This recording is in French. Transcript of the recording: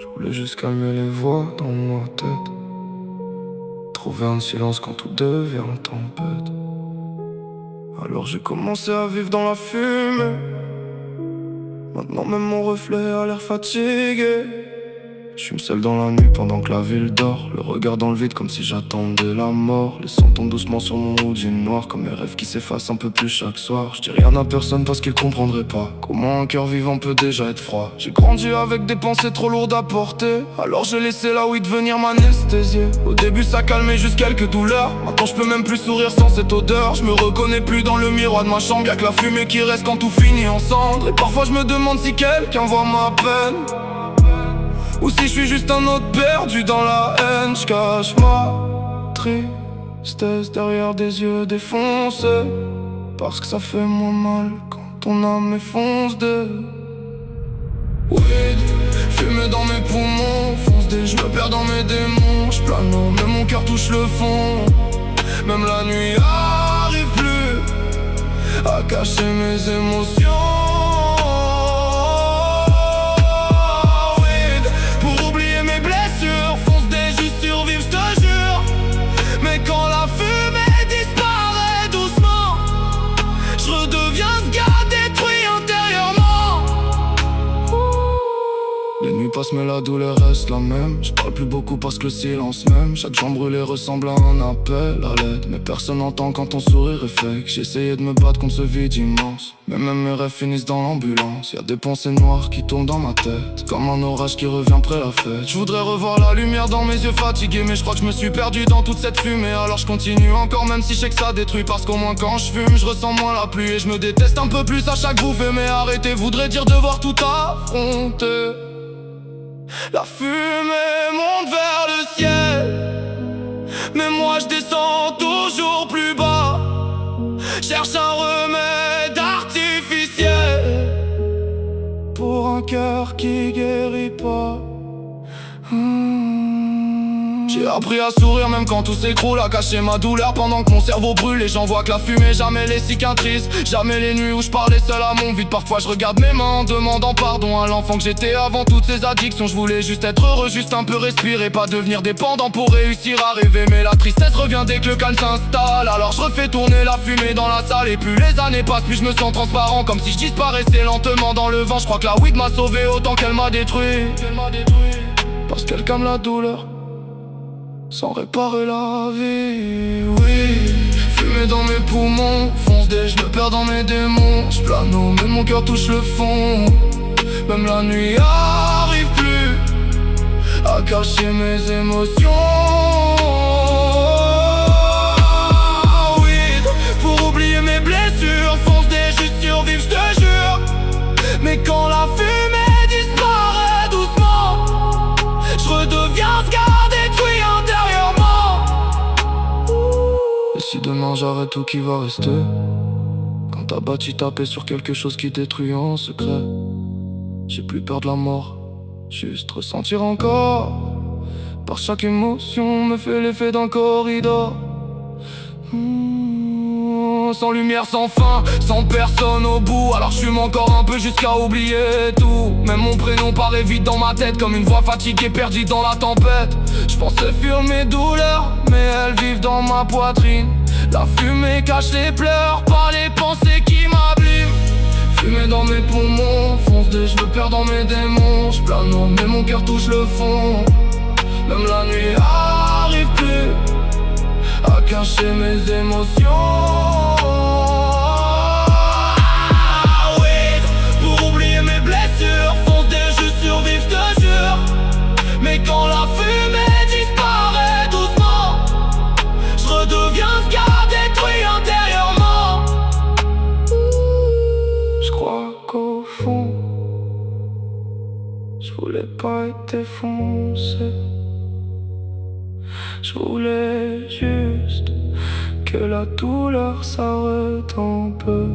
Je voulais juste calmer les voix dans ma tête, trouver un silence quand tout devient tempête. Alors j'ai commencé à vivre dans la fumée. Maintenant même mon reflet a l'air fatigué. Je suis seul dans la nuit pendant que la ville dort, le regard dans le vide comme si j'attendais la mort. Les sons tombent doucement sur mon hoodie noir, comme mes rêves qui s'effacent un peu plus chaque soir. Je dis rien à personne parce qu'ils comprendraient pas comment un cœur vivant peut déjà être froid. J'ai grandi avec des pensées trop lourdes à porter, alors j'ai laissé la weed venir m'anesthésier. Au début ça calmait juste quelques douleurs, maintenant je peux même plus sourire sans cette odeur. Je me reconnais plus dans le miroir de ma chambre, y'a que la fumée qui reste quand tout finit en cendres. Et parfois je me demande si quelqu'un voit ma peine, ou si je suis juste un autre perdu dans la haine. Je cache ma tristesse derrière des yeux défoncés, parce que ça fait moins mal quand ton âme m'effonce de weed. Fumée dans mes poumons, fonce des, je me perds dans mes démons. Je plane, mais mon cœur touche le fond. Même la nuit arrive plus à cacher mes émotions. Les nuits passent mais la douleur reste la même. Je parle plus beaucoup parce que le silence même. Chaque jambe brûlée ressemble à un appel à l'aide, mais personne n'entend quand ton sourire est fake. J'ai essayé de me battre contre ce vide immense, mais même mes rêves finissent dans l'ambulance. Y'a des pensées noires qui tombent dans ma tête, comme un orage qui revient après la fête. Je voudrais revoir la lumière dans mes yeux fatigués, mais je crois que je me suis perdu dans toute cette fumée. Alors je continue encore même si je sais que ça détruit, parce qu'au moins quand je fume je ressens moins la pluie. Et je me déteste un peu plus à chaque bouffée, mais arrêter voudrait dire devoir tout affronter. La fumée monte vers le ciel, mais moi je descends toujours plus bas. Cherche un remède artificiel pour un cœur qui guérit pas. J'ai appris à sourire même quand tout s'écroule, à cacher ma douleur pendant que mon cerveau brûle. Et j'en vois que la fumée, jamais les cicatrices, jamais les nuits où je parlais seul à mon vide. Parfois je regarde mes mains en demandant pardon à l'enfant que j'étais avant toutes ces addictions. Je voulais juste être heureux, juste un peu respirer, pas devenir dépendant pour réussir à rêver. Mais la tristesse revient dès que le calme s'installe, alors je refais tourner la fumée dans la salle. Et plus les années passent, plus je me sens transparent, comme si je disparaissais lentement dans le vent. Je crois que la weed m'a sauvé autant qu'elle m'a détruit, parce qu'elle calme la douleur sans réparer la vie. Oui, fumée dans mes poumons, fonce des, je me perds dans mes démons. Je plane, mais mon cœur touche le fond. Même la nuit arrive plus à cacher mes émotions. Oui, pour oublier mes blessures, fonce des, juste survivre, je te jure. Mais quand la fumée disparaît doucement, je redeviens ce gars détruit intérieurement. Et si demain j'arrête tout, qui va rester? Quand t'as bâti taper sur quelque chose qui détruit en secret. J'ai plus peur de la mort, juste ressentir encore. Par chaque émotion me fait l'effet d'un corridor. Sans lumière, sans fin, sans personne au bout. Alors je fume encore un peu jusqu'à oublier tout. Même mon prénom paraît vide dans ma tête, comme une voix fatiguée perdue dans la tempête. Je pensais fuir mes douleurs, mais elles vivent dans ma poitrine. La fumée cache les pleurs, pas les pensées qui m'abîment. Fumée dans mes poumons, fonce des, je me perds dans mes démons. Je plane, mais mon cœur touche le fond. Même la nuit arrive plus à cacher mes émotions. Pour oublier mes blessures, fonce des, je survive, je te jure. Mais quand la fumée disparaît doucement, je redeviens ce gars détruit intérieurement. Je crois qu'au fond, je voulais pas être défoncé. Je voulais juste que la douleur s'arrête un peu.